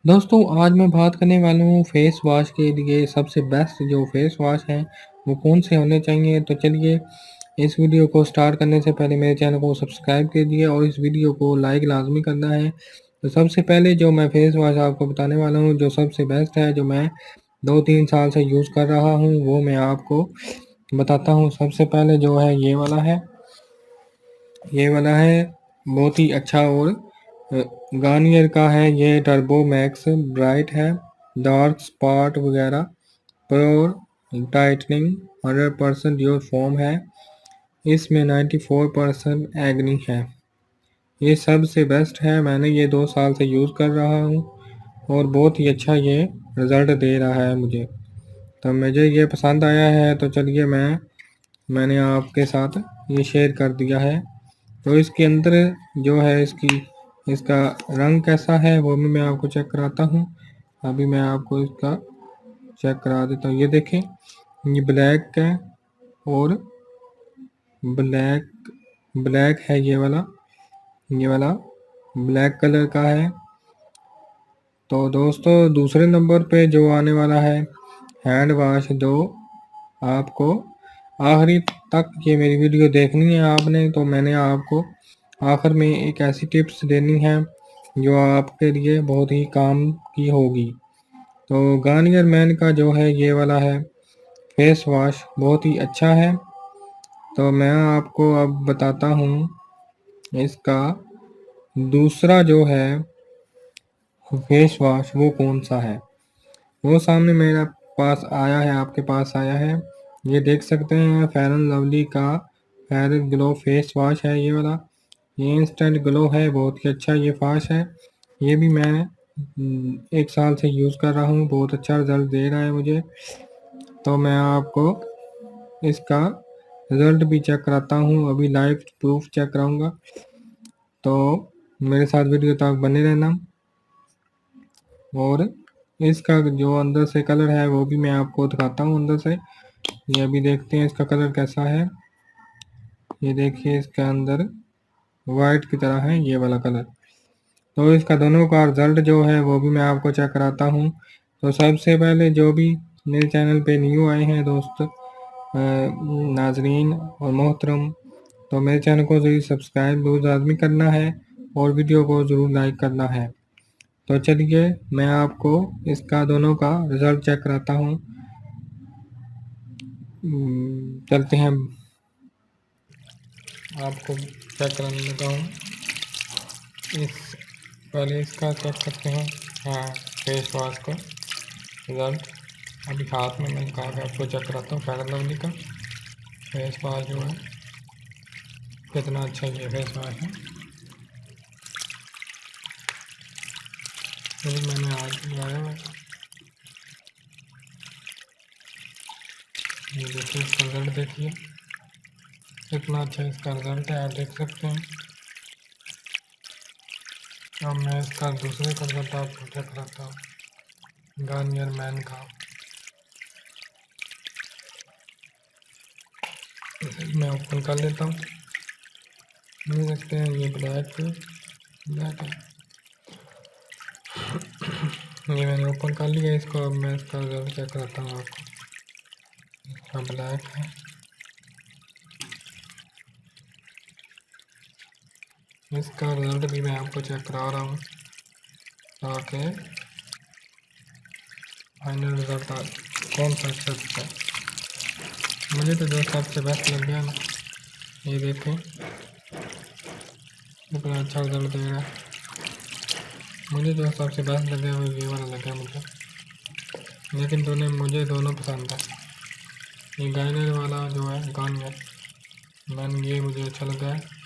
दोस्तों आज मैं बात करने वाला हूँ फेस वॉश के लिए सबसे बेस्ट जो फेस वॉश हैं वो कौन से होने चाहिए। तो चलिए इस वीडियो को स्टार्ट करने से पहले मेरे चैनल को सब्सक्राइब कीजिए और इस वीडियो को लाइक लाजमी करना है। तो सबसे पहले जो मैं फेस वॉश आपको बताने वाला हूँ जो सबसे बेस्ट है, जो मैं 2-3 साल से यूज़ कर रहा हूँ, वो मैं आपको बताता हूँ। सबसे पहले जो है ये वाला है बहुत ही अच्छा और गार्नियर का है। ये टर्बो मैक्स ब्राइट है, डार्क स्पॉट वगैरह प्योर टाइटनिंग 100% योर फॉर्म है। इसमें 94% एग्नी है। ये सबसे बेस्ट है, मैंने ये 2 साल से यूज़ कर रहा हूँ और बहुत ही अच्छा ये रिज़ल्ट दे रहा है मुझे। तो मुझे ये पसंद आया है, तो चलिए मैंने आपके साथ ये शेयर कर दिया है। तो इसके अंदर जो है इसका रंग कैसा है वो भी मैं आपको चेक कराता हूँ। अभी मैं आपको इसका चेक करा देता हूँ। ये देखें, ये ब्लैक है और ब्लैक ब्लैक है। ये वाला ब्लैक कलर का है। तो दोस्तों दूसरे नंबर पे जो आने वाला है हैंड वॉश, जो आपको आखिरी तक ये मेरी वीडियो देखनी है आपने, तो मैंने आपको आखिर में एक ऐसी टिप्स देनी है जो आपके लिए बहुत ही काम की होगी। तो गार्नियर मैन का जो है ये वाला है फेस वॉश बहुत ही अच्छा है। तो मैं आपको अब बताता हूँ इसका दूसरा जो है फेस वॉश वो कौन सा है। वो सामने मेरा पास आया है, आपके पास आया है। ये देख सकते हैं फेयर एंड लवली का फेयर ग्लो फेस वॉश है ये वाला। ये इंस्टेंट ग्लो है, बहुत ही अच्छा ये वॉश है। ये भी मैं 1 साल से यूज़ कर रहा हूँ, बहुत अच्छा रिज़ल्ट दे रहा है मुझे। तो मैं आपको इसका रिज़ल्ट भी चेक कराता हूँ, अभी लाइव प्रूफ चेक कराऊँगा। तो मेरे साथ वीडियो तक बने रहना। और इसका जो अंदर से कलर है वो भी मैं आपको दिखाता हूँ अंदर से। ये अभी देखते हैं इसका कलर कैसा है। ये देखिए इसका अंदर वाइट की तरह है ये वाला कलर। तो इसका दोनों का रिज़ल्ट जो है वो भी मैं आपको चेक कराता हूँ। तो सबसे पहले जो भी मेरे चैनल पे न्यू आए हैं दोस्त नाजरीन और मोहतरम, तो मेरे चैनल को ज़रूर सब्सक्राइब लाजमी करना है और वीडियो को ज़रूर लाइक करना है। तो चलिए मैं आपको इसका दोनों का रिज़ल्ट चेक कराता हूँ। चलते हैं, आपको चेक कराने लगा हूँ। इस पहले इसका चेक करते हैं हाँ फेस वॉश का रिज़ल्ट। अभी हाथ में मैंने कहा कि आपको चेक कराता हूँ फेयर एंड लवली का फेस वॉश जो है कितना अच्छा ये फेस वॉश है। ये मैंने आज लगाया हुआ है। ये देखिए इसका रिज़ल्ट देखिए कितना अच्छा इसका रिज़ल्ट है, आप देख सकते हैं। अब मैं इसका दूसरे का रिज़ल्ट आपको चेक कराता हूँ गार्नियर मैन का। मैं ओपन कर लेता हूँ, देख सकते हैं ये ब्लैक है। ये मैंने ओपन कर लिया इसको। अब मैं इसका रिज़ल्ट चेक कराता हूँ आपको। इसका ब्लैक है, इसका रिज़ल्ट भी मैं आपको चेक करा रहा हूँ ताकि फाइनल रिज़ल्ट कौन सा अच्छा है। मुझे तो जो सबसे बेस्ट लग गया ना, ये देखें कितना अच्छा रिज़ल्ट दे रहा है। मुझे जो सबसे बेस्ट लगा वो ये वाला लगा मुझे, लेकिन मुझे दोनों पसंद है। ये गार्नियर वाला जो है गार्नियर मैन ये मुझे अच्छा लगा है,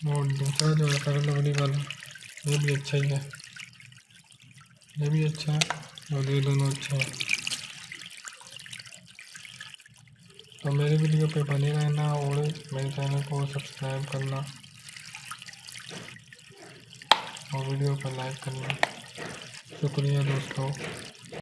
और दूसरा जो है फेयर लवली वाला ये भी अच्छा ही है। ये भी अच्छा है और ये दोनों अच्छे हैं। तो मेरे वीडियो पे बने रहना और मेरे चैनल को सब्सक्राइब करना और वीडियो को लाइक करना। शुक्रिया दोस्तों।